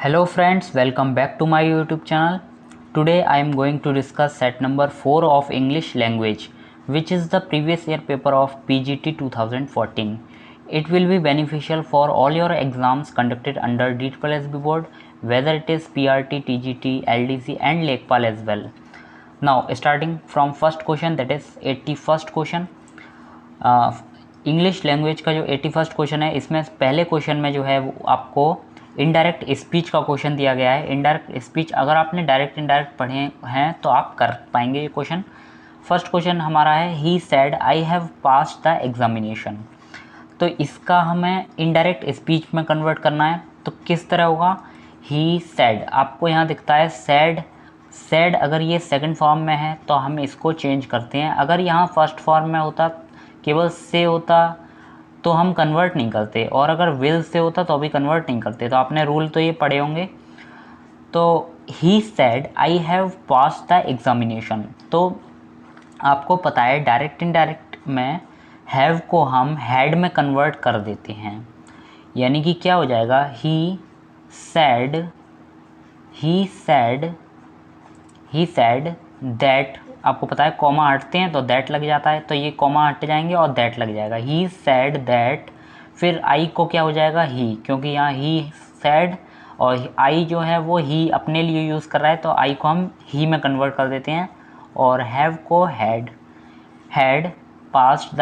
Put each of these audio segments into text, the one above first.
Hello friends, welcome back to my YouTube channel. Today I am going to discuss set number 4 of English language, which is the previous year paper of PGT 2014. It will be beneficial for all your exams conducted under DSSB board, whether it is PRT, TGT, LDC and Lekpal as well. Now starting from first question, that is 81st question. English language का जो 81st question है, इसमें पहले question में जो है वो आपको इनडायरेक्ट स्पीच का क्वेश्चन दिया गया है। इनडायरेक्ट स्पीच अगर आपने डायरेक्ट इनडायरेक्ट पढ़े हैं तो आप कर पाएंगे ये क्वेश्चन। फर्स्ट क्वेश्चन हमारा है he said I have passed the examination. तो इसका हमें इनडायरेक्ट स्पीच में कन्वर्ट करना है, तो किस तरह होगा? ही सेड, आपको यहाँ दिखता है सेड। सेड अगर ये सेकंड फॉर्म में है तो हम इसको चेंज करते हैं। अगर यहाँ फर्स्ट फॉर्म में होता, केवल से होता, तो हम कन्वर्ट नहीं करते, और अगर विल से होता तो भी कन्वर्ट नहीं करते। तो आपने रूल तो ये पढ़े होंगे। तो he said I have passed the examination, तो आपको पता है डायरेक्ट इनडायरेक्ट में हैव को हम हैड में कन्वर्ट कर देते हैं, यानी कि क्या हो जाएगा? ही सेड दैट, आपको पता है कॉमा हटते हैं तो दैट लग जाता है, तो ये कॉमा हट जाएंगे और दैट लग जाएगा। ही सेड दैट, फिर आई को क्या हो जाएगा? ही, क्योंकि यहाँ ही सेड और आई जो है वो ही अपने लिए यूज़ कर रहा है, तो आई को हम ही में कन्वर्ट कर देते हैं। और हैव को हैड पास्ड द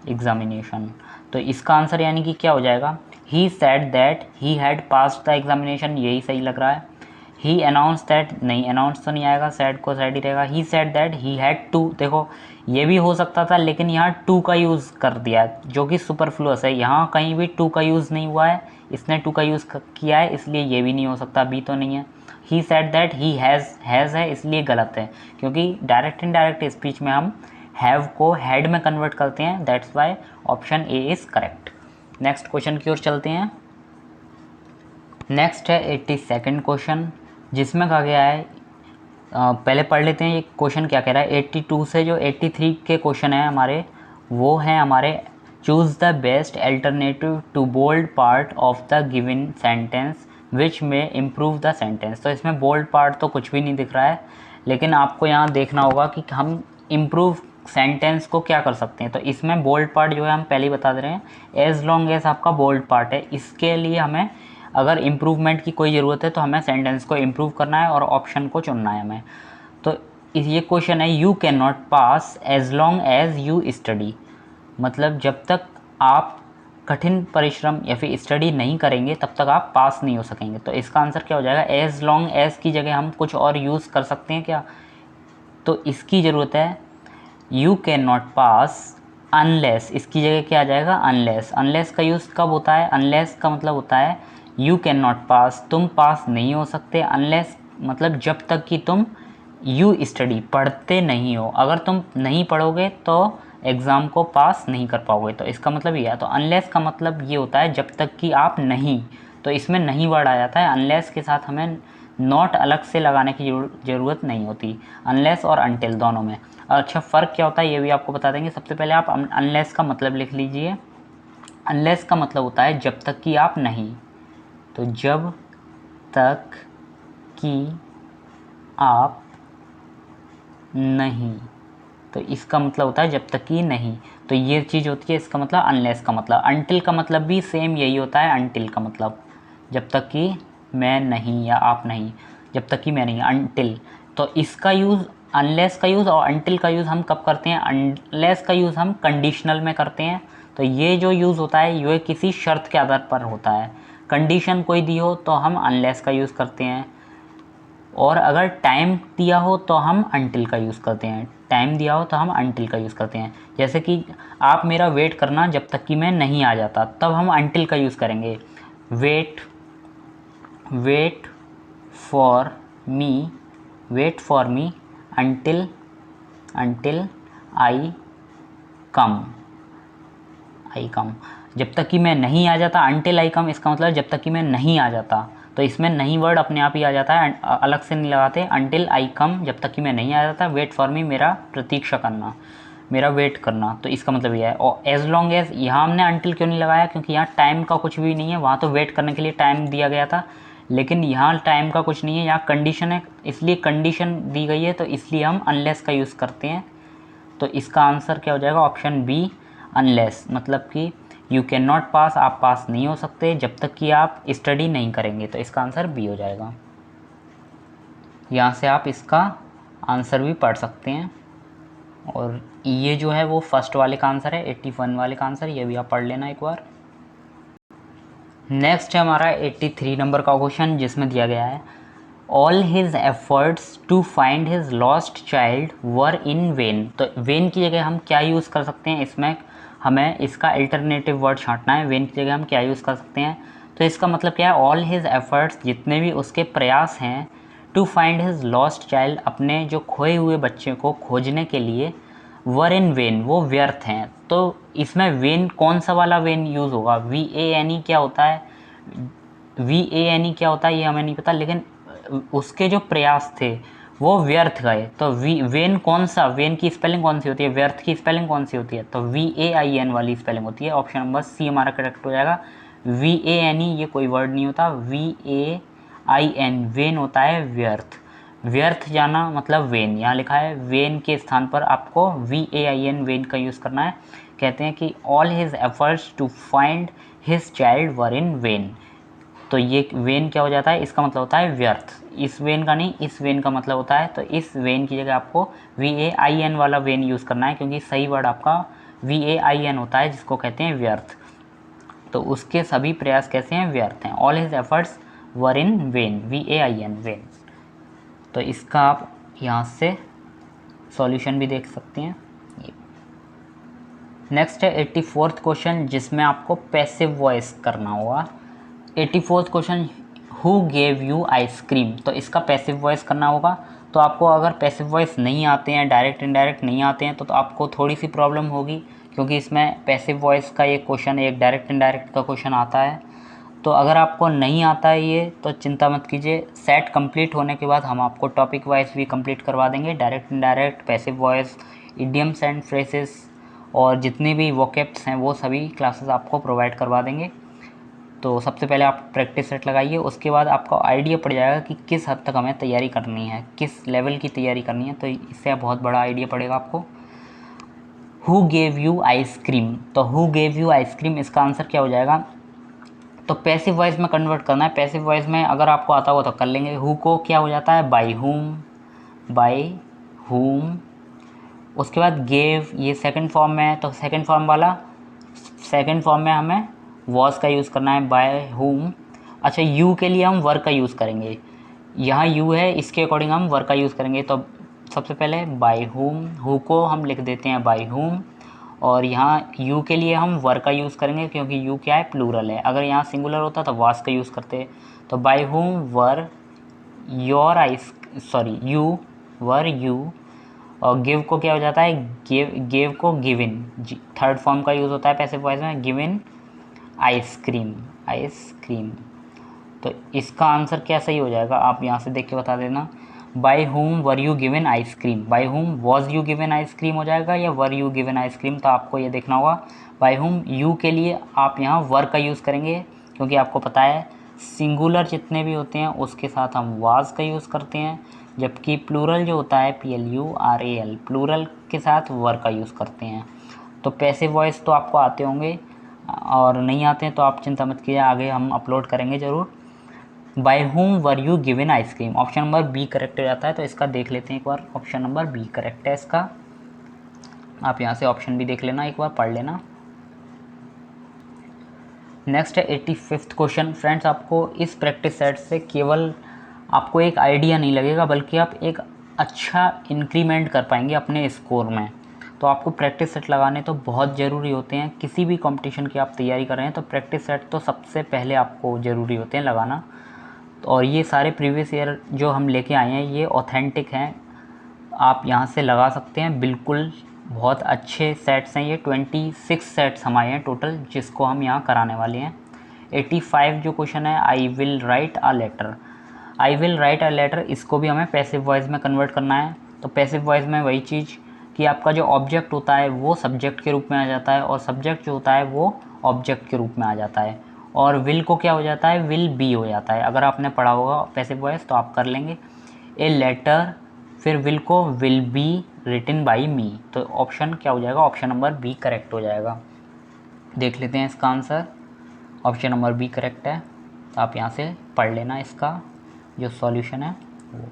एग्जामिनेशन, तो इसका आंसर यानी कि क्या हो जाएगा? He said that he had passed the examination, यही सही लग रहा है। ही अनाउंस दैट, नहीं अनाउंस तो नहीं आएगा, सैड को सैड ही रहेगा। He said that he had to, देखो ये भी हो सकता था, लेकिन यहाँ टू का यूज़ कर दिया जो कि सुपरफ्लुअस है। यहाँ कहीं भी टू का यूज़ नहीं हुआ है, इसने टू का यूज़ किया है, इसलिए ये भी नहीं हो सकता, बी तो नहीं है। ही सैड दैट ही हैज़ है, इसलिए गलत है, क्योंकि डायरेक्ट इनडायरेक्ट स्पीच में हम हैव को हैड में कन्वर्ट करते हैं। That's why option A is correct. Next question की ओर चलते हैं। नेक्स्ट है 82nd क्वेश्चन, जिसमें कहा गया है, पहले पढ़ लेते हैं ये क्वेश्चन क्या कह रहा है। 82 से जो 83 के क्वेश्चन है हमारे, वो हैं हमारे choose the best alternative to bold part of the given sentence which में इम्प्रूव द सेंटेंस। तो इसमें बोल्ड पार्ट तो कुछ भी नहीं दिख रहा है, लेकिन आपको यहाँ देखना होगा कि हम इम्प्रूव सेंटेंस को क्या कर सकते हैं। तो इसमें बोल्ड पार्ट जो है हम पहले ही बता दे रहे हैं, एज लॉन्ग एज आपका बोल्ड पार्ट है, इसके लिए हमें अगर इम्प्रूवमेंट की कोई ज़रूरत है तो हमें सेंटेंस को इम्प्रूव करना है और ऑप्शन को चुनना है हमें। तो ये क्वेश्चन है, you can not pass as long as you study, मतलब जब तक आप कठिन परिश्रम या फिर स्टडी नहीं करेंगे तब तक आप पास नहीं हो सकेंगे। तो इसका आंसर क्या हो जाएगा? एज लॉन्ग एज की जगह हम कुछ और यूज़ कर सकते हैं क्या? तो इसकी ज़रूरत है you can not pass unless, इसकी जगह क्या आ जाएगा? अनलेस। अनलेस का यूज़ कब होता है? अनलेस का मतलब होता है यू कैन नॉट पास, तुम पास नहीं हो सकते। अनलेस मतलब जब तक कि तुम यू स्टडी, पढ़ते नहीं हो। अगर तुम नहीं पढ़ोगे तो एग्ज़ाम को पास नहीं कर पाओगे, तो इसका मतलब ये है। तो अनलेस का मतलब ये होता है जब तक कि आप नहीं, तो इसमें नहीं वर्ड आ जाता है। अनलेस के साथ हमें नॉट अलग से लगाने की ज़रूरत नहीं होती, अनलेस और अनटिल दोनों में। अच्छा, फ़र्क क्या होता है ये भी आपको बता देंगे। सबसे पहले आप अनलेस का मतलब लिख लीजिए। अनलेस का मतलब होता है जब तक कि आप नहीं, तो जब तक कि आप नहीं, तो इसका मतलब होता है जब तक कि नहीं, तो ये चीज़ होती है। इसका मतलब अनलेस का मतलब। अनटिल का मतलब भी सेम यही होता है। अनटिल का मतलब जब तक कि मैं नहीं या आप नहीं, जब तक कि मैं नहीं, अनटिल। तो इसका यूज़, अनलेस का यूज़ और अनटिल का यूज़ हम कब करते हैं? अनलेस का यूज़ हम कंडीशनल में करते हैं। तो ये जो यूज़ होता है ये किसी शर्त के आधार पर होता है। कंडीशन कोई दी हो तो हम अनलेस का यूज़ करते हैं, और अगर टाइम दिया हो तो हम अनटिल का यूज़ करते हैं। टाइम दिया हो तो हम अनटिल का यूज़ करते हैं। जैसे कि आप मेरा वेट करना जब तक कि मैं नहीं आ जाता, तब हम अनटिल का यूज़ करेंगे। Wait for me until I come. जब तक कि मैं नहीं आ जाता, अनटिल आई कम, इसका मतलब जब तक कि मैं नहीं आ जाता। तो इसमें नहीं वर्ड अपने आप ही आ जाता है, अलग से नहीं लगाते। अनटिल आई कम, जब तक कि मैं नहीं आ जाता। वेट फॉर मी, मेरा प्रतीक्षा करना। मेरा वेट करना, तो इसका मतलब ये है। और एज लॉन्ग एज यहाँ हमने अनटिल क्यों नहीं लगाया, क्योंकि यहाँ टाइम का कुछ भी नहीं है, वहाँ तो वेट करने के लिए टाइम दिया गया था, लेकिन यहाँ टाइम का कुछ नहीं है, यहाँ कंडीशन है, इसलिए कंडीशन दी गई है, तो इसलिए हम अनलेस का यूज़ करते हैं। तो इसका आंसर क्या हो जाएगा, ऑप्शन बी अनलेस, मतलब कि यू कैन नॉट पास, आप पास नहीं हो सकते जब तक कि आप स्टडी नहीं करेंगे, तो इसका आंसर बी हो जाएगा। यहाँ से आप इसका आंसर भी पढ़ सकते हैं। और ये जो है वो फर्स्ट वाले का आंसर है, 81 वाले का आंसर, ये भी आप पढ़ लेना एक बार। नेक्स्ट है हमारा 83 नंबर का क्वेश्चन, जिसमें दिया गया है all his efforts to find his lost child were in vain. तो वेन की जगह हम क्या यूज़ कर सकते हैं, इसमें हमें इसका अल्टरनेटिव वर्ड छांटना है। वेन की जगह हम क्या यूज़ कर सकते हैं, तो इसका मतलब क्या है, ऑल हिज एफर्ट्स, जितने भी उसके प्रयास हैं, to find his lost child, अपने जो खोए हुए बच्चे को खोजने के लिए, वर इन वेन, वो व्यर्थ हैं। तो इसमें वेन कौन सा वाला वेन यूज़ होगा, VANE क्या होता है, VANE क्या होता है ये हमें नहीं पता, लेकिन उसके जो प्रयास थे वो व्यर्थ गए। तो वेन कौन सा, वेन की स्पेलिंग कौन सी होती है, व्यर्थ की स्पेलिंग कौन सी होती है, तो VAIN वाली स्पेलिंग होती है। ऑप्शन नंबर सी हमारा करेक्ट हो जाएगा। VANE ये कोई वर्ड नहीं होता, VAIN वेन होता है व्यर्थ। व्यर्थ जाना मतलब वेन, यहाँ लिखा है वेन के स्थान पर आपको VAIN वेन का यूज़ करना है। कहते हैं कि all his efforts to find his child were in vain. तो ये वेन क्या हो जाता है, इसका मतलब होता है व्यर्थ। इस वेन का नहीं, इस वेन का मतलब होता है, तो इस वेन की जगह आपको VAIN वाला वेन यूज़ करना है, क्योंकि सही वर्ड आपका VAIN होता है, जिसको कहते हैं व्यर्थ। तो उसके सभी प्रयास कैसे हैं, व्यर्थ हैं। All his efforts were in when, VAIN when. तो इसका आप यहाँ से सॉल्यूशन भी देख सकते हैं। नेक्स्ट है 84th क्वेश्चन, जिसमें आपको पैसिव वॉइस करना होगा। 84th question, who gave you ice cream, तो इसका पैसिव वॉइस करना होगा। तो आपको अगर पैसिव वॉइस नहीं आते हैं, डायरेक्ट इनडायरेक्ट नहीं आते हैं, तो आपको थोड़ी सी प्रॉब्लम होगी, क्योंकि इसमें पैसिव वॉइस का एक क्वेश्चन, एक डायरेक्ट इनडायरेक्ट का क्वेश्चन आता है। तो अगर आपको नहीं आता है ये, तो चिंता मत कीजिए, सेट कंप्लीट होने के बाद हम आपको टॉपिक वाइज भी कंप्लीट करवा देंगे, direct indirect, passive voice, idioms and phrases, और जितने भी वोकैब्स हैं वो सभी क्लासेस आपको प्रोवाइड करवा देंगे। तो सबसे पहले आप प्रैक्टिस सेट लगाइए, उसके बाद आपको आइडिया पड़ जाएगा कि किस हद तक हमें तैयारी करनी है, किस लेवल की तैयारी करनी है, तो इससे बहुत बड़ा आइडिया पड़ेगा आपको। हु गेव यू आइसक्रीम, तो हु गेव यू आइसक्रीम, इसका आंसर क्या हो जाएगा, तो पैसिव वॉइस में कन्वर्ट करना है। पैसिव वॉइस में अगर आपको आता हो तो कर लेंगे। हु को क्या हो जाता है, बाय हुम, बाय हुम। उसके बाद गेव, ये सेकंड फॉर्म में है, तो सेकंड फॉर्म वाला, सेकंड फॉर्म में हमें वॉज का यूज़ करना है, बाय हुम। अच्छा, यू के लिए हम वर का यूज़ करेंगे, यहाँ यू है, इसके अकॉर्डिंग हम वर का यूज़ करेंगे। तो सबसे पहले बाय हुम, हु को हम लिख देते हैं बाय हुम, और यहाँ यू के लिए हम वर का यूज़ करेंगे, क्योंकि यू क्या है, प्लूरल है। अगर यहाँ सिंगुलर होता तो वास का यूज़ करते। तो bye whom were your eyes, sorry you were you. और गिव को क्या हो जाता है, गिव को गिवन, थर्ड फॉर्म का यूज़ होता है पैसिव वॉइस में, गिवन आइसक्रीम, आइसक्रीम। तो इसका आंसर क्या सही हो जाएगा, आप यहाँ से देख के बता देना। Bye whom were you given ice cream, by whom was you given ice cream हो जाएगा, या वर यू गिवन आइसक्रीम, तो आपको ये देखना होगा। बाय हुम, यू के लिए आप यहाँ वर का यूज़ करेंगे, क्योंकि आपको पता है सिंगुलर जितने भी होते हैं उसके साथ हम वाज का यूज़ करते हैं, जबकि प्लूरल जो होता है PLURAL, प्लूरल के साथ वर का यूज़ करते हैं। तो पैसिव वॉइस तो आपको आते होंगे, और नहीं आते हैं तो आप चिंता मत कीजिए, आगे हम अपलोड करेंगे ज़रूर। By whom were you given ice cream, option number B correct हो जाता है। तो इसका देख लेते हैं एक बार, ऑप्शन नंबर बी करेक्ट है इसका। आप यहाँ से ऑप्शन भी देख लेना, एक बार पढ़ लेना। नेक्स्ट है 85th क्वेश्चन। फ्रेंड्स, आपको इस प्रैक्टिस सेट से केवल आपको एक आइडिया नहीं लगेगा, बल्कि आप एक अच्छा इंक्रीमेंट कर पाएंगे अपने स्कोर में। तो आपको प्रैक्टिस सेट लगाने तो बहुत ज़रूरी होते हैं। किसी भी कंपटीशन की आप तैयारी कर रहे हैं तो प्रैक्टिस सेट तो सबसे पहले आपको ज़रूरी होते हैं लगाना। और ये सारे प्रीवियस ईयर जो हम लेके आए हैं ये ऑथेंटिक हैं, आप यहाँ से लगा सकते हैं बिल्कुल। बहुत अच्छे सेट्स हैं ये, 26 सेट्स हम आए हैं टोटल, जिसको हम यहाँ कराने वाले हैं। 85 जो क्वेश्चन है, I will write a letter, I will write a letter, इसको भी हमें पैसिव वॉइस में कन्वर्ट करना है। तो पैसिव वॉइस में वही चीज़, कि आपका जो ऑब्जेक्ट होता है वो सब्जेक्ट के रूप में आ जाता है और सब्जेक्ट जो होता है वो ऑब्जेक्ट के रूप में आ जाता है। और विल को क्या हो जाता है, विल बी हो जाता है। अगर आपने पढ़ा होगा पैसिव वॉइस तो आप कर लेंगे। ए लेटर, फिर विल को विल बी रिटन बाई मी, तो ऑप्शन क्या हो जाएगा, ऑप्शन नंबर बी करेक्ट हो जाएगा। देख लेते हैं इसका answer, option number B correct है। तो आप यहाँ से पढ़ लेना इसका जो सॉल्यूशन है वो।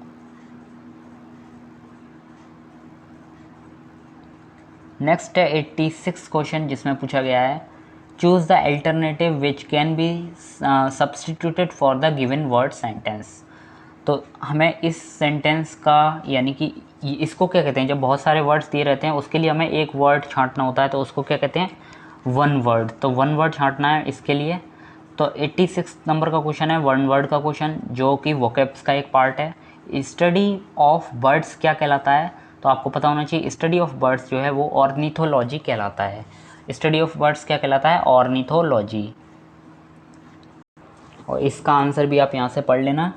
नेक्स्ट है 86 क्वेश्चन, जिसमें पूछा गया है choose the alternative which can be substituted for the given word sentence. तो हमें इस सेंटेंस का यानी कि इसको क्या कहते हैं, जब बहुत सारे वर्ड्स दिए रहते हैं उसके लिए हमें एक वर्ड छांटना होता है, तो उसको क्या कहते हैं, वन वर्ड। तो वन वर्ड छांटना है इसके लिए। तो 86 नंबर का क्वेश्चन है वन वर्ड का क्वेश्चन, जो कि वोकैब्स का एक पार्ट है। स्टडी ऑफ बर्ड्स क्या कहलाता है, तो आपको पता होना चाहिए स्टडी ऑफ बर्ड्स जो है वो ऑर्निथोलॉजी कहलाता है। स्टडी ऑफ बर्ड्स क्या कहलाता है, ऑर्निथोलॉजी। और इसका आंसर भी आप यहाँ से पढ़ लेना।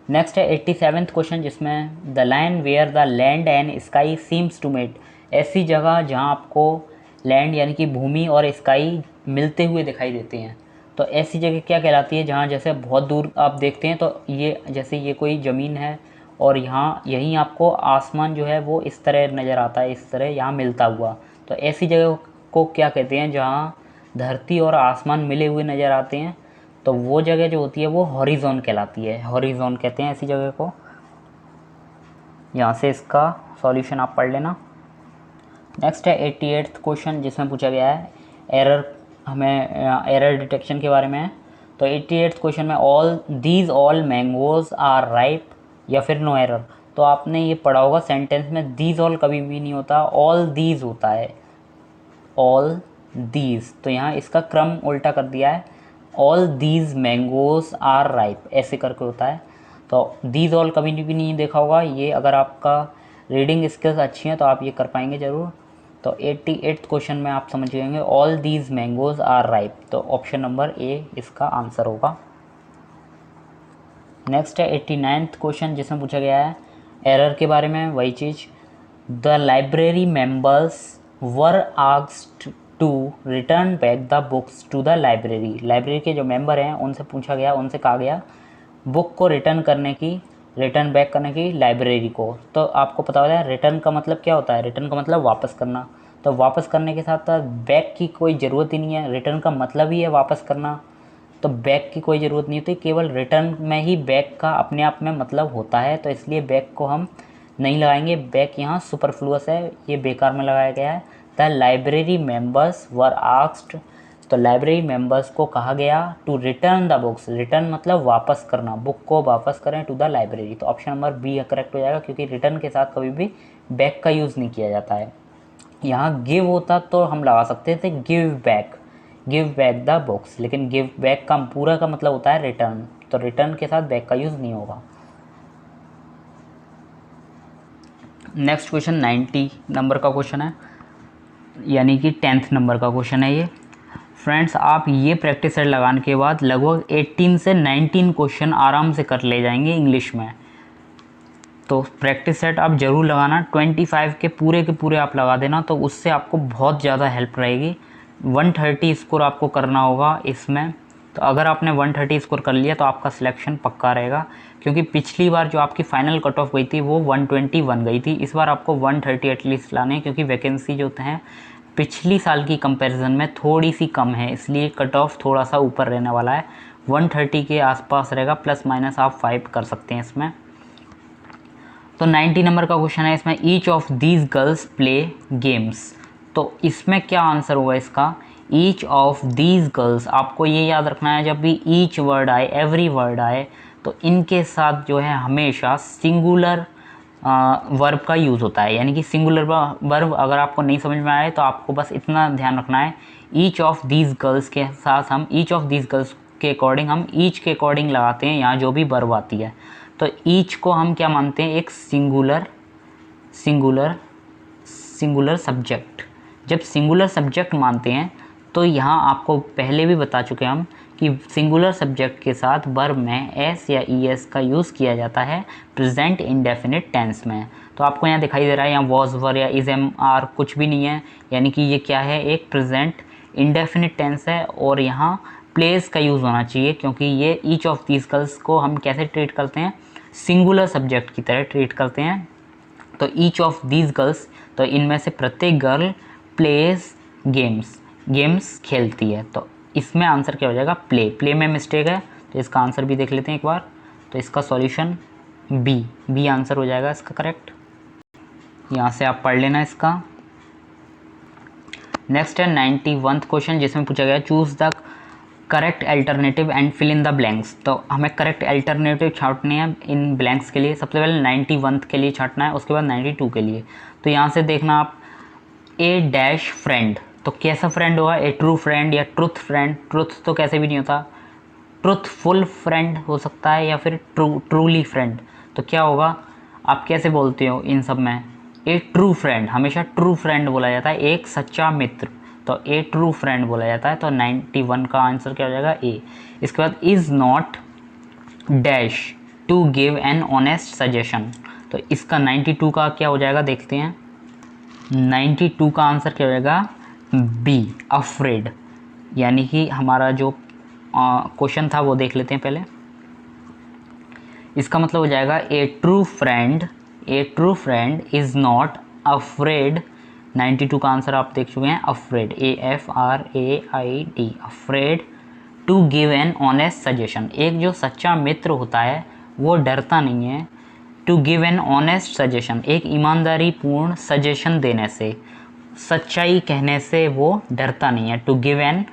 नेक्स्ट है 87th क्वेश्चन, जिसमें the line where the land and sky seems to meet. ऐसी जगह जहाँ आपको लैंड यानी कि भूमि और स्काई मिलते हुए दिखाई देते हैं, तो ऐसी जगह क्या कहलाती है, जहाँ जैसे बहुत दूर आप देखते हैं तो ये जैसे ये कोई ज़मीन है और यहाँ यहीं आपको आसमान जो है वो इस तरह नज़र आता है, इस तरह यहाँ मिलता हुआ। तो ऐसी जगह को क्या कहते हैं, जहाँ धरती और आसमान मिले हुए नज़र आते हैं, तो वो जगह जो होती है वो हॉरिजॉन कहलाती है। हॉरिजॉन कहते हैं ऐसी जगह को। यहाँ से इसका सॉल्यूशन आप पढ़ लेना। नेक्स्ट है 88th क्वेश्चन, जिसमें पूछा गया है एरर, हमें एरर डिटेक्शन के बारे में है। तो 88th क्वेश्चन में ऑल मैंगोज आर राइप या फिर नो एरर। तो आपने ये पढ़ा होगा सेंटेंस में दीज ऑल कभी भी नहीं होता, ऑल दीज होता है, ऑल दीज। तो यहाँ इसका क्रम उल्टा कर दिया है, all these mangoes are ripe ऐसे करके होता है। तो दीज ऑल कभी भी नहीं देखा होगा, ये अगर आपका रीडिंग स्किल्स अच्छी हैं तो आप ये कर पाएंगे ज़रूर। तो 88th क्वेश्चन में आप समझ जाएंगे all these mangoes are ripe, तो ऑप्शन नंबर ए इसका आंसर होगा। नेक्स्ट है 89th क्वेश्चन, जिसमें पूछा गया है एरर के बारे में, वही चीज़। The library members were asked to return back the books to the library. Library के जो मेंबर हैं उनसे पूछा गया, उनसे कहा गया बुक को रिटर्न बैक करने की लाइब्रेरी को। तो आपको पता होता है रिटर्न का मतलब क्या होता है, रिटर्न का मतलब वापस करना। तो वापस करने के साथ साथ बैक की कोई ज़रूरत ही नहीं है, रिटर्न का मतलब ही है वापस करना, तो बैक की कोई ज़रूरत नहीं होती, केवल रिटर्न में ही बैक का अपने आप में मतलब होता है। तो इसलिए बैक को हम नहीं लगाएंगे, बैक यहाँ सुपरफ्लुअस है, ये बेकार में लगाया गया है। The library members were asked, तो लाइब्रेरी मेंबर्स को कहा गया to return the books, return मतलब वापस करना, बुक को वापस करें टू द लाइब्रेरी। तो ऑप्शन नंबर बी करेक्ट हो जाएगा, क्योंकि रिटर्न के साथ कभी भी बैक का यूज़ नहीं किया जाता है। यहाँ गिव होता तो हम लगा सकते थे गिव बैक द बुक्स, लेकिन गिव बैक का पूरा का मतलब होता है रिटर्न, तो रिटर्न के साथ बैक का यूज़ नहीं होगा। नेक्स्ट क्वेश्चन 90 नंबर का क्वेश्चन है, यानी कि 10th नंबर का क्वेश्चन है ये। फ्रेंड्स, आप ये प्रैक्टिस सेट लगाने के बाद लगभग 18 से 19 क्वेश्चन आराम से कर ले जाएंगे इंग्लिश में। तो प्रैक्टिस सेट आप ज़रूर लगाना, 25 के पूरे आप लगा देना, तो उससे आपको बहुत ज़्यादा हेल्प रहेगी। 130 स्कोर आपको करना होगा इसमें। तो अगर आपने 130 स्कोर कर लिया तो आपका सिलेक्शन पक्का रहेगा, क्योंकि पिछली बार जो आपकी फ़ाइनल कट ऑफ गई थी वो 121 गई थी। इस बार आपको 130 एटलीस्ट लाने हैं, क्योंकि वैकेंसी जो हैं पिछली साल की कंपैरिजन में थोड़ी सी कम है, इसलिए कट ऑफ थोड़ा सा ऊपर रहने वाला है, 130 के आसपास रहेगा, प्लस माइनस आप 5 कर सकते हैं इसमें। तो 90 नंबर का क्वेश्चन है इसमें, each of these girls play games. तो इसमें क्या आंसर होगा इसका, ईच ऑफ दीज गर्ल्स। आपको ये याद रखना है, जब भी ईच वर्ड आए, एवरी वर्ड आए, तो इनके साथ जो है हमेशा सिंगुलर वर्ब का यूज़ होता है। यानी कि सिंगुलर वर्ब अगर आपको नहीं समझ में आए तो आपको बस इतना ध्यान रखना है, ईच ऑफ दीज गर्ल्स के साथ हम ईच ऑफ दीज गर्ल्स के अकॉर्डिंग हम ईच के अकॉर्डिंग लगाते हैं यहाँ जो भी वर्ब आती है। तो ईच को हम क्या मानते हैं, एक सिंगुलर सब्जेक्ट। जब सिंगुलर सब्जेक्ट मानते हैं तो यहाँ आपको पहले भी बता चुके हम कि सिंगुलर सब्जेक्ट के साथ वर्ब में एस या ई एस का यूज़ किया जाता है प्रेजेंट इंडेफिनिट टेंस में। तो आपको यहाँ दिखाई दे रहा है यहाँ वॉज वर या इज एम आर कुछ भी नहीं है, यानी कि ये क्या है, एक प्रेजेंट इंडेफिनिट टेंस है। और यहाँ प्लेस का यूज़ होना चाहिए क्योंकि ये ईच ऑफ दीज गर्ल्स को हम कैसे ट्रीट करते हैं, सिंगुलर सब्जेक्ट की तरह ट्रीट करते हैं। तो ईच ऑफ दीज गर्ल्स, तो इनमें से प्रत्येक गर्ल प्लेस गेम्स खेलती है। तो इसमें आंसर क्या हो जाएगा, प्ले में मिस्टेक है तो इसका आंसर भी देख लेते हैं एक बार। तो इसका सॉल्यूशन बी आंसर हो जाएगा इसका करेक्ट। यहाँ से आप पढ़ लेना इसका। नेक्स्ट है 91वां क्वेश्चन जिसमें पूछा गया choose the correct alternative and fill in the blanks. तो हमें करेक्ट अल्टरनेटिव छांटने हैं इन ब्लैंक्स के लिए। सबसे पहले 91 के लिए छांटना है, उसके बाद 92 के लिए। तो यहाँ से देखना आप, ए डैश फ्रेंड, तो कैसा फ्रेंड होगा, ए ट्रू फ्रेंड या ट्रुथ फ्रेंड। ट्रुथ तो कैसे भी नहीं होता, ट्रुथफुल फ्रेंड हो सकता है या फिर ट्रूली फ्रेंड। तो क्या होगा, आप कैसे बोलते हो इन सब में, ए ट्रू फ्रेंड, हमेशा ट्रू फ्रेंड बोला जाता है, एक सच्चा मित्र। तो ए ट्रू फ्रेंड बोला जाता है। तो 91 का आंसर क्या हो जाएगा, ए। इसके बाद is not dash to give an honest suggestion. तो इसका 92 का क्या हो जाएगा देखते हैं। 92 का आंसर क्या हो जाएगा, बी अफ्रेड। यानी कि हमारा जो क्वेश्चन था वो देख लेते हैं पहले। इसका मतलब हो जाएगा a true friend is not afraid. 92 का आंसर आप देख चुके हैं, afraid, AFRAID, afraid to give an honest suggestion. एक जो सच्चा मित्र होता है वो डरता नहीं है to give an honest suggestion, एक ईमानदारी पूर्ण सजेशन देने से, सच्चाई कहने से वो डरता नहीं है। To give an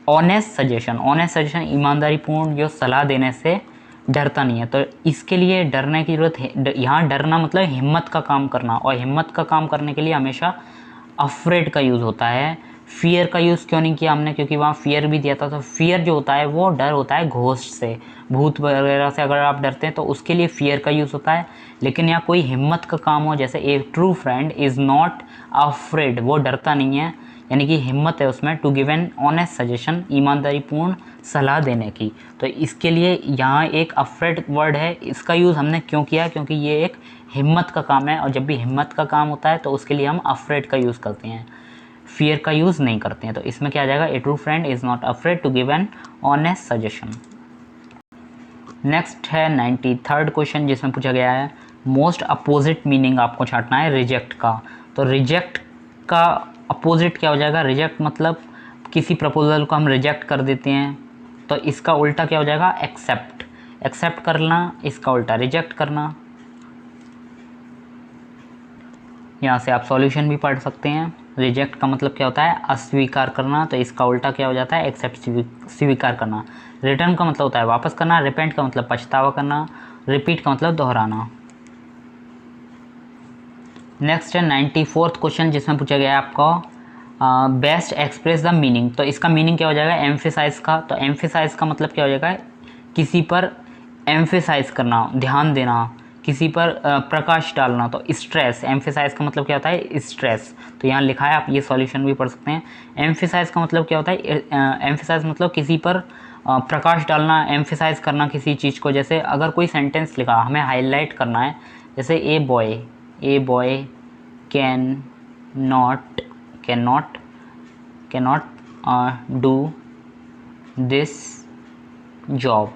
honest suggestion ईमानदारी पूर्ण जो सलाह देने से डरता नहीं है। तो इसके लिए डरने की ज़रूरत है, यहाँ डरना मतलब हिम्मत का काम करना, और हिम्मत का काम करने के लिए हमेशा अफ्रेड का यूज़ होता है। फियर का यूज़ क्यों नहीं किया हमने, क्योंकि वहाँ फियर भी दिया था। तो फियर जो होता है वो डर होता है घोस्ट से, भूत वगैरह से अगर आप डरते हैं तो उसके लिए फियर का यूज़ होता है। लेकिन यहाँ कोई हिम्मत का काम हो, जैसे a true friend is not afraid, वो डरता नहीं है, यानी कि हिम्मत है उसमें, to give an honest suggestion, ईमानदारी पूर्ण सलाह देने की। तो इसके लिए यहाँ एक अफ्रेड वर्ड है, इसका यूज़ हमने क्यों किया, क्योंकि ये एक हिम्मत का काम है, और जब भी हिम्मत का काम होता है तो उसके लिए हम अफ्रेड का यूज़ करते हैं, फियर का यूज़ नहीं करते हैं। तो इसमें क्या आ जाएगा, a true friend is not afraid to give an honest suggestion. Next है 93rd क्वेश्चन जिसमें पूछा गया है मोस्ट अपोजिट मीनिंग आपको छांटना है रिजेक्ट का। तो रिजेक्ट का अपोजिट क्या हो जाएगा, रिजेक्ट मतलब किसी प्रपोजल को हम रिजेक्ट कर देते हैं, तो इसका उल्टा क्या हो जाएगा, एक्सेप्ट करना, इसका उल्टा रिजेक्ट करना। यहाँ से आप सॉल्यूशन भी पढ़ सकते हैं। रिजेक्ट का मतलब क्या होता है, अस्वीकार करना, तो इसका उल्टा क्या हो जाता है, एक्सेप्ट, स्वीकार करना। रिटर्न का मतलब होता है वापस करना। रिपेंट का मतलब पछतावा करना। रिपीट का मतलब दोहराना। नेक्स्ट है 94th क्वेश्चन जिसमें पूछा गया है आपका बेस्ट एक्सप्रेस द मीनिंग। तो इसका मीनिंग क्या हो जाएगा, एम्फेसाइज का। तो एम्फेसाइज का मतलब क्या हो जाएगा, किसी पर एम्फेसाइज करना, ध्यान देना, किसी पर प्रकाश डालना। तो स्ट्रेस, एम्फेसाइज का मतलब क्या होता है, स्ट्रेस। तो यहाँ लिखा है, आप ये सॉल्यूशन भी पढ़ सकते हैं। एम्फेसाइज का मतलब क्या होता है, एम्फेसाइज मतलब किसी पर प्रकाश डालना, एम्फेसाइज करना किसी चीज़ को। जैसे अगर कोई सेंटेंस लिखा, हमें हाईलाइट करना है, जैसे a boy can not do this job.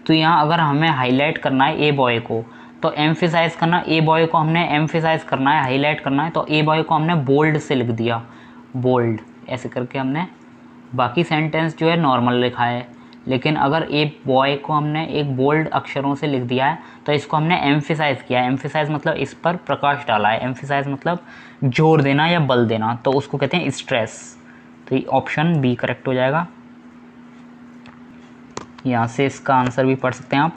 तो यहाँ अगर हमें हाईलाइट करना है ए बॉय को, तो एम्फेसाइज करना, ए बॉय को हमने एम्फेसाइज करना है, हाईलाइट करना है, तो ए बॉय को हमने बोल्ड से लिख दिया, बोल्ड ऐसे करके हमने। बाकी सेंटेंस जो है नॉर्मल लिखा है, लेकिन अगर ए बॉय को हमने एक बोल्ड अक्षरों से लिख दिया है तो इसको हमने एम्फेसाइज किया है। एम्फेसाइज मतलब इस पर प्रकाश डाला है, एम्फेसाइज मतलब जोर देना या बल देना, तो उसको कहते हैं स्ट्रेस। तो ये ऑप्शन बी करेक्ट हो जाएगा। यहाँ से इसका आंसर भी पढ़ सकते हैं आप।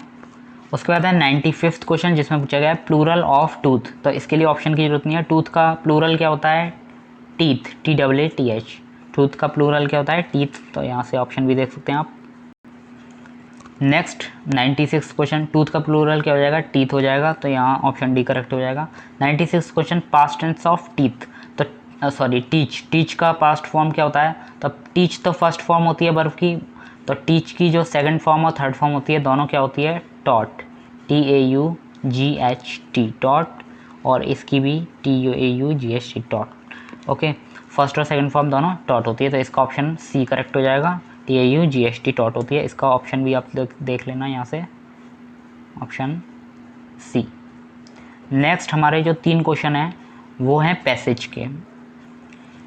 उसके बाद है 95th क्वेश्चन जिसमें पूछा गया है प्लूरल ऑफ टूथ। तो इसके लिए ऑप्शन की जरूरत नहीं है। टूथ का प्लूरल क्या होता है, टीथ, TEETH। टूथ का प्लूरल क्या होता है, टीथ। तो यहाँ से ऑप्शन भी देख सकते हैं आप। नेक्स्ट 96 क्वेश्चन, टूथ का प्लूरल क्या हो जाएगा, टीथ हो जाएगा। तो यहाँ ऑप्शन डी करेक्ट हो जाएगा। 96 question past tense of teeth. तो सॉरी टीच का पास्ट फॉर्म क्या होता है, तो टीच तो फर्स्ट फॉर्म होती है बर्फ की, तो टीच की जो सेकंड फॉर्म और थर्ड फॉर्म होती है दोनों क्या होती है, टॉट, TAUGHT टॉट, और इसकी भी TAUGHT टॉट। ओके, फर्स्ट और सेकंड फॉर्म दोनों टॉट होती है, तो इसका ऑप्शन सी करेक्ट हो जाएगा, TAUGHT टॉट होती है। इसका ऑप्शन भी आप देख लेना यहाँ से, ऑप्शन सी। नेक्स्ट हमारे जो 3 क्वेश्चन हैं वो हैं पैसेज के।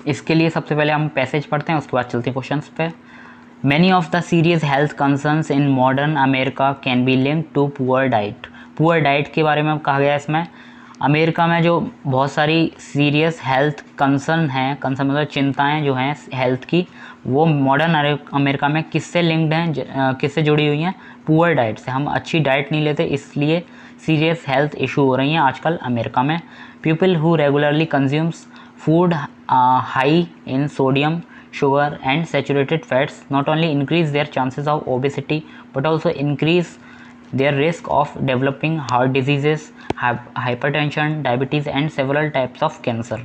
इसके लिए सबसे पहले हम पैसेज पढ़ते हैं, उसके बाद चलते हैं क्वेश्चंस पे। Many of the serious health concerns in modern America can be link to poor diet. Poor diet के बारे में कहा गया है इसमें। अमेरिका में जो बहुत सारी सीरियस हेल्थ कंसर्न हैं, कंसर्न मतलब चिंताएं जो हैं हेल्थ की, वो मॉडर्न अमेरिका में किससे लिंक्ड हैं, किससे जुड़ी हुई हैं, पुअर डाइट से। हम अच्छी डाइट नहीं लेते, इसलिए सीरियस हेल्थ इशू हो रही हैं आजकल अमेरिका में। People who regularly consumes food high in sodium, sugar and saturated fats not only increase their chances of obesity but also increase their risk of developing heart diseases, hypertension, diabetes and several types of cancer।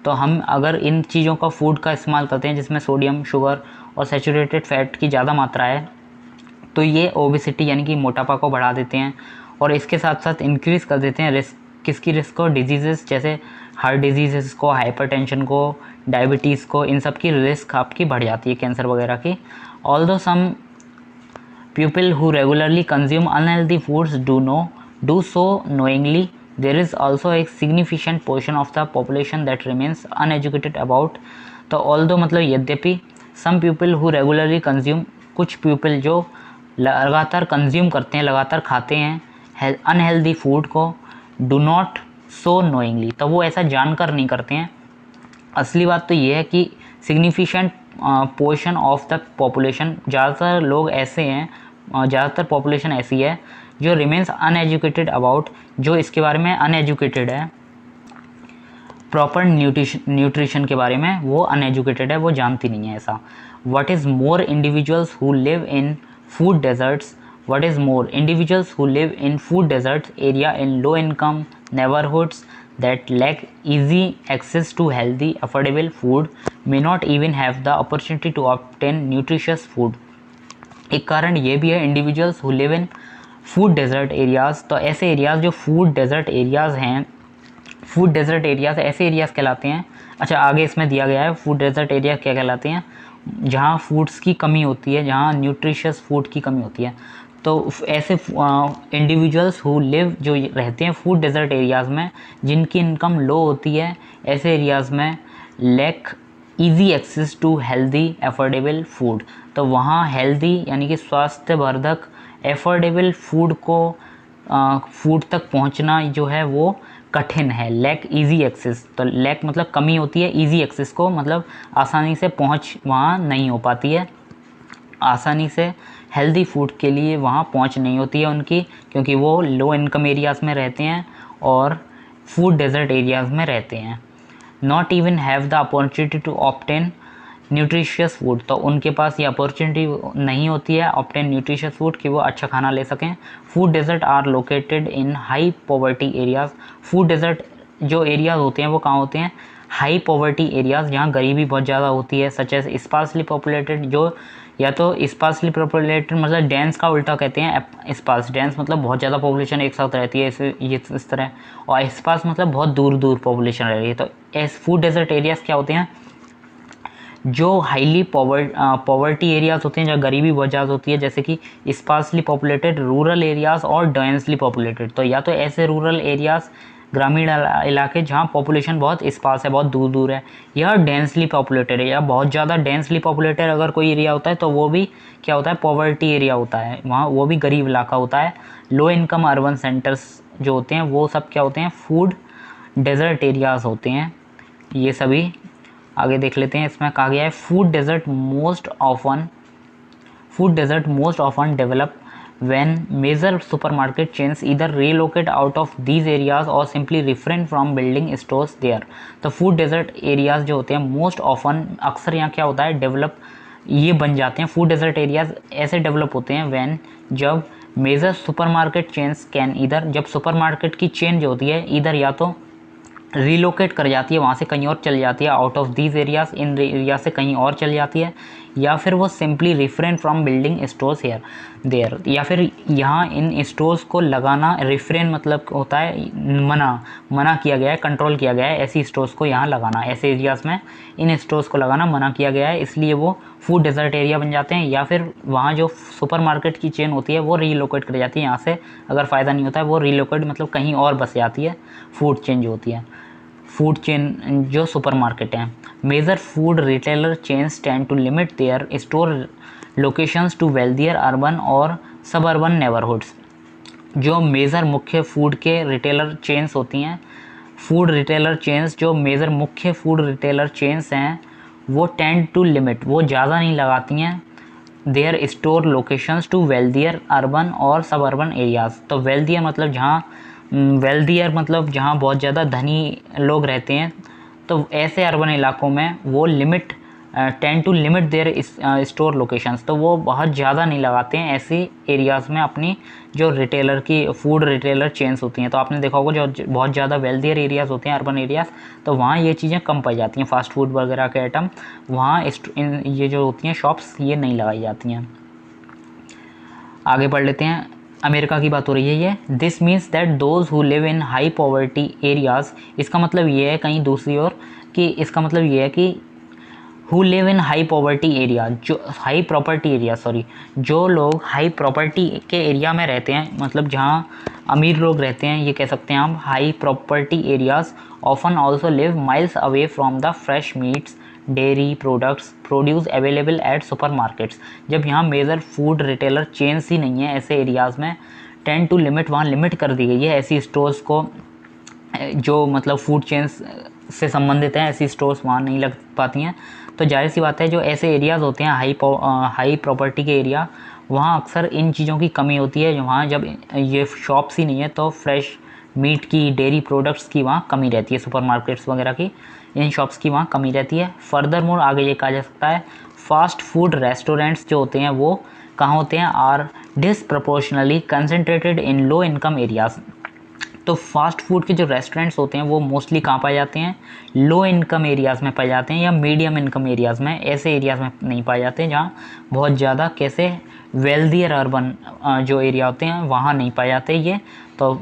तो हम अगर इन चीज़ों का food का इस्तेमाल करते हैं जिसमें सोडियम, शुगर और सैचुरेटेड फैट की ज़्यादा मात्रा है, तो ये ओबेसिटी यानी कि मोटापा को बढ़ा देते हैं, और इसके साथ साथ इंक्रीज़ कर देते हैं रिस्क, किसकी रिस्क को, डिजीज़ेस जैसे हार्ट डिजीज़ को, हाइपरटेंशन को, डायबिटीज़ को, इन सब की रिस्क आपकी बढ़ जाती है, कैंसर वगैरह की। Although some people who regularly consume unhealthy foods do so knowingly, there is also एक significant portion of the population that remains uneducated about. तो ऑल्दो मतलब यद्यपि, some people who regularly consume, कुछ पीपल जो लगातार consume करते हैं, लगातार खाते हैं अनहेल्दी फूड को, डू नॉट सो नोइंगली, तो वो ऐसा जानकर नहीं करते हैं। असली बात तो ये है कि significant portion of the population, ज़्यादातर लोग ऐसे हैं, ज़्यादातर पॉपुलेशन ऐसी है जो रिमेन्स अनएजुकेटेड अबाउट, जो इसके बारे में अनएजुकेटेड है, प्रॉपर न्यूट्रिशन के बारे में वो अनएजुकेटेड है, वो जानती नहीं है ऐसा। What is more individuals who live in food deserts, what is more individuals who live in food deserts area in low income neighborhoods that lack easy access to healthy affordable food may not even have the opportunity to obtain nutritious food। एक कारण ये भी है individuals who live in food desert areas, तो ऐसे areas जो food desert areas हैं, food desert areas ऐसे एरियाज़ कहलाते हैं। अच्छा, आगे इसमें दिया गया है फूड डेजर्ट एरिया क्या कहलाते हैं, जहाँ फूड्स की कमी होती है, जहाँ न्यूट्रिशियस फूड की कमी होती है। तो ऐसे इंडिविजुअल्स हु लिव, जो रहते हैं फूड डेजर्ट एरियाज़ में, जिनकी इनकम लो होती है, ऐसे एरियाज़ में lack easy access to healthy affordable food, तो वहाँ हेल्दी यानी कि स्वास्थ्यवर्धक एफोर्डेबल फूड को फूड तक पहुँचना जो है वो कठिन है। लैक इजी एक्सेस, तो लैक मतलब कमी होती है, इजी एक्सेस को मतलब आसानी से पहुँच वहाँ नहीं हो पाती है, आसानी से हेल्दी फूड के लिए वहाँ पहुँच नहीं होती है उनकी, क्योंकि वो लो इनकम एरियाज़ में रहते हैं और फूड डेजर्ट एरियाज़ में रहते हैं। Not even have the opportunity to obtain nutritious food, तो उनके पास ये अपॉर्चुनिटी नहीं होती है ऑब्टेन न्यूट्रिशियस फूड कि वो अच्छा खाना ले सकें। Food desert are located in high poverty areas, food desert जो एरियाज़ होते हैं वो कहाँ होते हैं, हाई पॉवर्टी एरियाज़, जहाँ गरीबी बहुत ज़्यादा होती है, सच एज स्पार्सली पॉपुलेटेड, जो या तो स्पार्सली पॉपुलेटेड मतलब डेंस का उल्टा कहते हैं, स्पार्स, डेंस मतलब बहुत ज़्यादा पॉपुलेशन एक साथ रहती है इस तरह, और स्पार्स मतलब बहुत दूर दूर पॉपुलेशन रह रही है। तो ऐसे फूड डेजर्ट एरियाज़ क्या होते हैं, जो हाईली पॉवर्टी एरियाज़ होते हैं, जहाँ गरीबी बहुत ज़्यादा होती है, जैसे कि स्पार्सली पॉपुलेटेड रूरल एरियाज़ और डेंसली पॉपुलेटेड, तो या तो ऐसे रूरल एरियाज़, ग्रामीण इलाके जहाँ पॉपुलेशन बहुत स्पार्स है, बहुत दूर दूर है, या डेंसली पॉपुलेटेड है, या बहुत ज़्यादा डेंसली पॉपुलेटेड अगर कोई एरिया होता है तो वो भी क्या होता है, पॉवर्टी एरिया होता है, वहाँ वो भी गरीब इलाका होता है। लो इनकम अर्बन सेंटर्स जो होते हैं वो सब क्या होते हैं, फूड डेजर्ट एरियाज़ होते हैं ये सभी। आगे देख लेते हैं, इसमें कहा गया है food desert most often develop when major supermarket chains either relocate out of these areas or simply refrain from building stores there। तो फूड डेजर्ट एरियाज़ जो होते हैं मोस्ट ऑफन, अक्सर यहाँ क्या होता है, डेवलप ये बन जाते हैं, फूड डेजर्ट एरियाज़ ऐसे डेवलप होते हैं when, जब मेजर सुपरमार्केट चेन्स कैन इधर, जब सुपरमार्केट की चेन जो होती है इधर या तो रीलोकेट कर जाती है, वहाँ से कहीं और चली जाती है, आउट ऑफ दीज एरियाज, इन एरिया से कहीं और चली जाती है, या फिर वो simply refrain from building stores here there, या फिर यहाँ इन स्टोर्स को लगाना, रिफ्रेन मतलब होता है मना किया गया है, कंट्रोल किया गया है ऐसी स्टोर्स को यहाँ लगाना, ऐसे एरियाज़ में इन स्टोर्स को लगाना मना किया गया है, इसलिए वो फूड डेजर्ट एरिया बन जाते हैं। या फिर वहाँ जो सुपरमार्केट की चेन होती है वो रीलोकेट कर जाती है, यहाँ से अगर फ़ायदा नहीं होता है वो रीलोकेट मतलब कहीं और बस जाती है, फूड चेन जो होती है, फूड चेन जो सुपरमार्केट हैं। Major food retailer chains tend to limit their store locations to wealthier urban और सबअर्बन नेबरहुड्स। जो मेजर मुख्य फूड के रिटेलर चेन्स होती हैं, फूड रिटेलर चेन्स जो मेजर मुख्य फूड रिटेलर चेन्स हैं, वो टेंड टू लिमिट, वो ज़्यादा नहीं लगाती हैं their store locations to wealthier urban और सबअर्बन एरियाज़। तो वेल्दियर मतलब जहाँ जहाँ बहुत ज़्यादा धनी लोग रहते हैं, तो ऐसे अर्बन इलाकों में वो limit tend to limit their store locations, तो वो बहुत ज़्यादा नहीं लगाते हैं ऐसी एरियाज़ में अपनी जो रिटेलर की फूड रिटेलर चेन्स होती हैं। तो आपने देखा होगा जो बहुत ज़्यादा वेल्दियर एरियाज़ होते हैं, अर्बन एरियाज़, तो वहाँ ये चीज़ें कम पाई जाती हैं, फास्ट फूड वगैरह के आइटम वहाँ ये जो होती हैं शॉप्स ये नहीं लगाई जाती हैं। आगे पढ़ लेते हैं, अमेरिका की बात हो रही है ये। This means that those who live in high poverty areas, इसका मतलब ये है कहीं दूसरी ओर कि इसका मतलब ये है कि who live in high poverty area, जो हाई प्रॉपर्टी एरिया जो लोग हाई प्रॉपर्टी के एरिया में रहते हैं, मतलब जहाँ अमीर लोग रहते हैं, ये कह सकते हैं हम high property areas often also live miles away from the fresh meets dairy produce available at supermarkets. जब यहाँ मेजर फूड रिटेलर चेन्स ही नहीं है ऐसे एरियाज़ में, टेंड टू लिमिट, वहाँ लिमिट कर दी गई है ऐसी स्टोर्स को जो मतलब फूड चेन्स से संबंधित हैं, ऐसी स्टोर्स वहाँ नहीं लग पाती हैं। तो जाहिर सी बात है जो ऐसे एरियाज़ होते हैं हाई प्रॉपर्टी के एरिया, वहाँ अक्सर इन चीज़ों की कमी होती है। वहाँ जब ये शॉप्स ही नहीं है तो फ्रेश मीट की, डेयरी प्रोडक्ट्स की वहाँ कमी रहती है, सुपरमार्केट्स वगैरह की, इन शॉप्स की वहाँ कमी रहती है। फर्दर मोर आगे ये कहा जा सकता है फास्ट फूड रेस्टोरेंट्स जो होते हैं वो कहाँ होते हैं, are disproportionately concentrated in low income areas. तो फास्ट फूड के जो रेस्टोरेंट्स होते हैं वो मोस्टली कहाँ पाए जाते हैं, लो इनकम एरियाज़ में पाए जाते हैं या मीडियम इनकम एरियाज़ में, ऐसे एरियाज़ में नहीं पाए जाते हैं जहाँ बहुत ज़्यादा कैसे वेल्दियर अर्बन जो एरिया होते हैं वहाँ नहीं पाए जाते ये। तो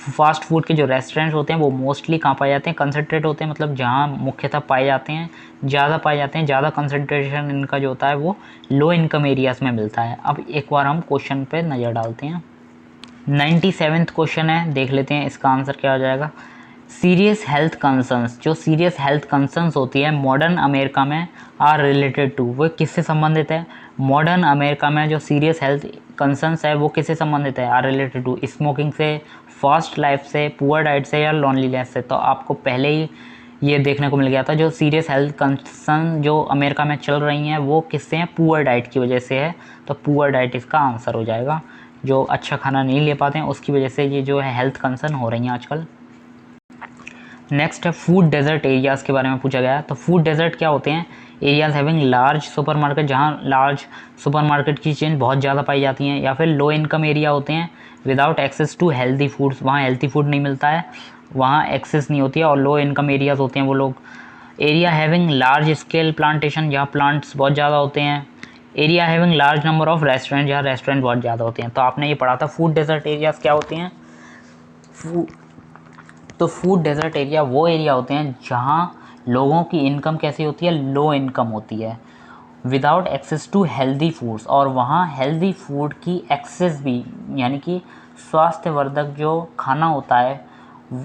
फास्ट फूड के जो रेस्टोरेंट्स होते हैं वो मोस्टली कहाँ पाए जाते हैं, कंसनट्रेट होते हैं, मतलब जहाँ मुख्यतः पाए जाते हैं, ज़्यादा पाए जाते हैं, ज़्यादा कंसनट्रेशन इनका जो होता है वो लो इनकम एरियाज़ में मिलता है। अब एक बार हम क्वेश्चन पे नज़र डालते हैं। 97वां क्वेश्चन है, देख लेते हैं इसका आंसर क्या हो जाएगा। सीरियस हेल्थ कंसर्न्स, जो सीरियस हेल्थ कंसर्न्स होती है मॉडर्न अमेरिका में, आर रिलेटेड टू, वो किससे संबंधित है, मॉडर्न अमेरिका में जो सीरियस हेल्थ कंसर्न्स है वो किससे संबंधित है, आर रिलेटेड टू स्मोकिंग से, फास्ट लाइफ से, पुअर डाइट से या लॉनलीनेस से। तो आपको पहले ही ये देखने को मिल गया था जो सीरियस हेल्थ कंसर्न जो अमेरिका में चल रही हैं वो किससे हैं, पुअर डाइट की वजह से है। तो पुअर डाइट इसका आंसर हो जाएगा, जो अच्छा खाना नहीं ले पाते हैं उसकी वजह से ये जो है हेल्थ कंसर्न हो रही हैं आजकल। नेक्स्ट है फूड डेजर्ट एरियाज़ के बारे में पूछा गया है। तो फूड डेजर्ट क्या होते हैं, एरियाज़ हैविंग लार्ज सुपरमार्केट, जहाँ लार्ज सुपरमार्केट की चेन बहुत ज़्यादा पाई जाती हैं, या फिर लो इनकम एरिया होते हैं without access to healthy foods, वहाँ हेल्थी फूड नहीं मिलता है, वहाँ एक्सेस नहीं होती है, और लो इनकम एरियाज़ होते हैं वो लोग। Area having large scale plantation, जहाँ प्लांट्स बहुत ज़्यादा होते हैं। Area having large number of restaurant, जहाँ रेस्टोरेंट बहुत ज़्यादा होते हैं। तो आपने ये पढ़ा था फूड डेजर्ट एरियाज़ क्या होते हैं। तो फूड डेजर्ट एरिया वो एरिया होते हैं जहाँ लोगों की इनकम कैसी होती है, लो इनकम होती है, without access to healthy foods, और वहाँ हेल्दी फूड की एक्सेस भी, यानी कि स्वास्थ्यवर्धक जो खाना होता है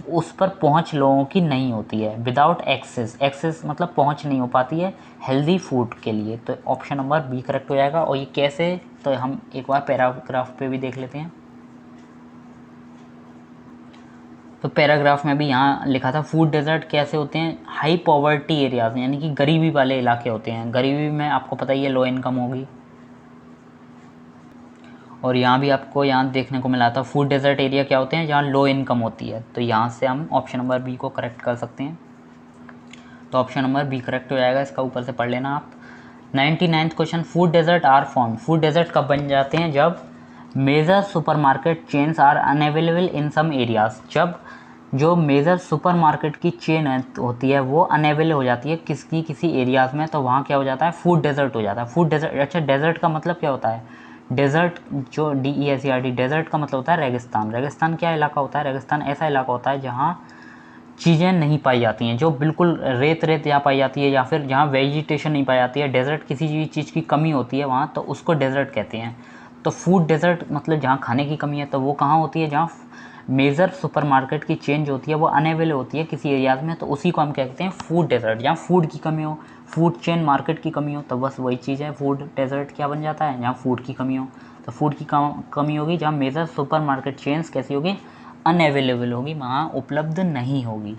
उस पर पहुँच लोगों की नहीं होती है। विदाउट एक्सेस मतलब पहुँच नहीं हो पाती है हेल्दी फूड के लिए। तो ऑप्शन नंबर बी करेक्ट हो जाएगा। और ये कैसे, तो हम एक बार पैराग्राफ पे भी देख लेते हैं। तो पैराग्राफ में भी यहाँ लिखा था फूड डेजर्ट कैसे होते हैं, हाई पॉवर्टी एरियाज, यानी कि गरीबी वाले इलाके होते हैं। गरीबी में आपको पता ही है लो इनकम होगी। और यहाँ भी आपको यहाँ देखने को मिला था फूड डेजर्ट एरिया क्या होते हैं, जहाँ लो इनकम होती है। तो यहाँ से हम ऑप्शन नंबर बी को करेक्ट कर सकते हैं। तो ऑप्शन नंबर बी करेक्ट हो जाएगा, इसका ऊपर से पढ़ लेना आप। 99वां question, food desert are form, food desert कब बन जाते हैं, जब major supermarket chains are unavailable in some areas, जब जो मेजर सुपरमार्केट की चेन होती है वो अनअवेलेबल हो जाती है किसी एरियाज़ में, तो वहाँ क्या हो जाता है, फूड डेजर्ट हो जाता है। फूड डेजर्ट, अच्छा डेजर्ट का मतलब क्या होता है, डेजर्ट जो DESERT, डेजर्ट का मतलब होता है रेगिस्तान। रेगिस्तान क्या इलाका होता है, रेगिस्तान ऐसा इलाका होता है जहाँ चीज़ें नहीं पाई जाती हैं, जो बिल्कुल रेत रेत यहाँ पाई जाती है, या फिर जहाँ वेजिटेशन नहीं पाई जाती है, डेजर्ट किसी भी चीज़ की कमी होती है वहाँ, तो उसको डेजर्ट कहते हैं। तो फूड डेजर्ट मतलब जहाँ खाने की कमी है, तो वो कहाँ होती है, जहाँ मेजर सुपरमार्केट की चेन जो होती है वो अनअवेलेबल होती है किसी एरियाज़ में, तो उसी को हम कहते हैं फूड डेजर्ट। जहाँ फूड की कमी हो, फूड चेन मार्केट की कमी हो, तो बस वही चीज़ है, फूड डेजर्ट क्या बन जाता है, जहाँ फूड की कमी हो। तो फूड की कमी होगी जहाँ मेजर सुपरमार्केट चेन्स कैसी होगी, अनअवेलेबल होगी, वहाँ उपलब्ध नहीं होगी।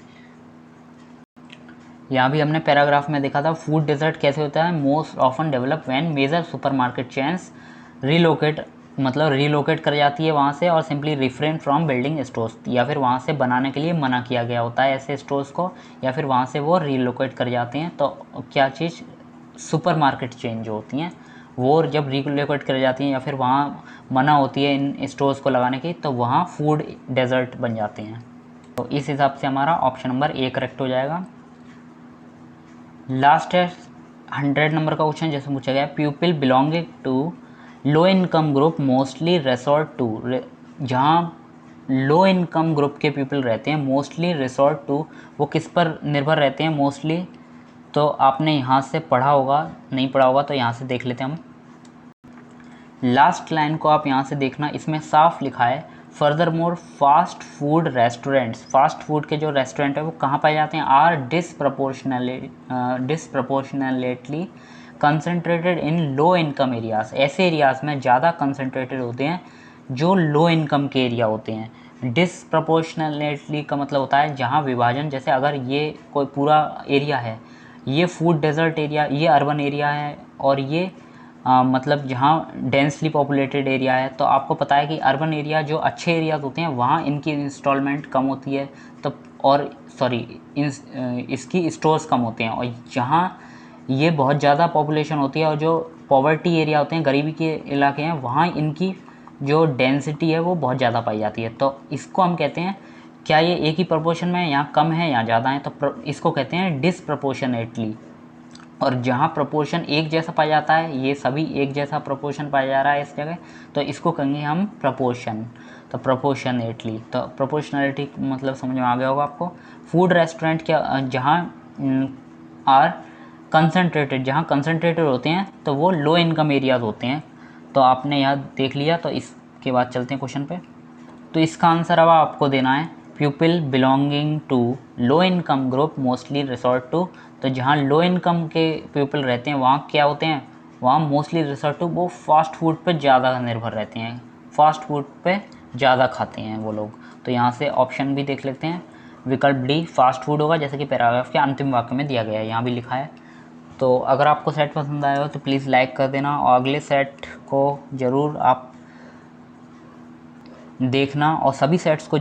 यहाँ भी हमने पैराग्राफ में देखा था फूड डेजर्ट कैसे होता है, most often develop when major supermarket chains relocate, मतलब रिलोकेट कर जाती है वहाँ से, और simply refrain from building stores, या फिर वहाँ से बनाने के लिए मना किया गया होता है ऐसे स्टोर्स को, या फिर वहाँ से वो रिलोकेट कर जाते हैं। तो क्या चीज़, सुपरमार्केट चेन जो होती हैं वो जब रिलोकेट कर जाती हैं या फिर वहाँ मना होती है इन स्टोर्स को लगाने की, तो वहाँ फूड डेजर्ट बन जाते हैं। तो इस हिसाब से हमारा ऑप्शन नंबर ए करेक्ट हो जाएगा। लास्ट है 100 नंबर का क्वेश्चन, जैसे पूछा गया, people belonging to low income group mostly resort to, जहाँ लो इनकम ग्रुप के पीपल रहते हैं मोस्टली रिसोर्ट टू, वो किस पर निर्भर रहते हैं मोस्टली, तो आपने यहाँ से पढ़ा होगा, नहीं पढ़ा होगा तो यहाँ से देख लेते हैं हम। लास्ट लाइन को आप यहाँ से देखना, इसमें साफ लिखा है furthermore fast food restaurants, fast food के जो रेस्टोरेंट है वो कहाँ पाए जाते हैं, are disproportionately concentrated in low income areas, ऐसे एरियाज़ में ज़्यादा कंसनट्रेटेड होते हैं जो लो इनकम के एरिया होते हैं। डिसप्रपोर्शनलेटली का मतलब होता है जहाँ विभाजन, जैसे अगर ये कोई पूरा एरिया है, ये फूड डेजर्ट एरिया, ये अर्बन एरिया है, और ये मतलब जहाँ डेंसली पॉपुलेटेड एरिया है, तो आपको पता है कि अर्बन एरिया जो अच्छे एरियाज़ होते हैं वहाँ इनकी इंस्टॉलमेंट कम होती है, तो और सॉरी इसकी स्टोर्स कम होते हैं, और जहाँ ये बहुत ज़्यादा पॉपुलेशन होती है और जो पॉवर्टी एरिया होते हैं, गरीबी के इलाके हैं, वहाँ इनकी जो डेंसिटी है वो बहुत ज़्यादा पाई जाती है। तो इसको हम कहते हैं, क्या ये एक ही प्रपोर्शन में है, यहाँ कम है यहाँ ज़्यादा है, तो इसको कहते हैं डिसप्रपोर्शनेटली। और जहाँ प्रपोर्शन एक जैसा पाया जाता है, ये सभी एक जैसा प्रपोर्शन पाया जा रहा है इस जगह, तो इसको कहेंगे हम प्रपोर्शन, तो प्रपोर्शनेटली। तो प्रोपोर्शनलिटी मतलब समझ में आ गया होगा आपको। फूड रेस्टोरेंट क्या, जहाँ आर कंसनट्रेटेड, जहाँ कंसनट्रेटेड होते हैं तो वो लो इनकम एरियाज़ होते हैं। तो आपने यहाँ देख लिया, तो इसके बाद चलते हैं क्वेश्चन पे। तो इसका आंसर अब आपको देना है people belonging to low income group mostly resort to, तो जहाँ लो इनकम के पीपल रहते हैं वहाँ क्या होते हैं, वहाँ मोस्टली रिसोर्ट टू, वो फास्ट फूड पे ज़्यादा निर्भर रहते हैं, फास्ट फूड पे ज़्यादा खाते हैं वो लोग। तो यहाँ से ऑप्शन भी देख लेते हैं, विकल्प डी फास्ट फूड होगा, जैसे कि पैराग्राफ के अंतिम वाक्य में दिया गया है, यहाँ भी लिखा है। तो अगर आपको सेट पसंद आया हो तो प्लीज़ लाइक कर देना, और अगले सेट को ज़रूर आप देखना, और सभी सेट्स को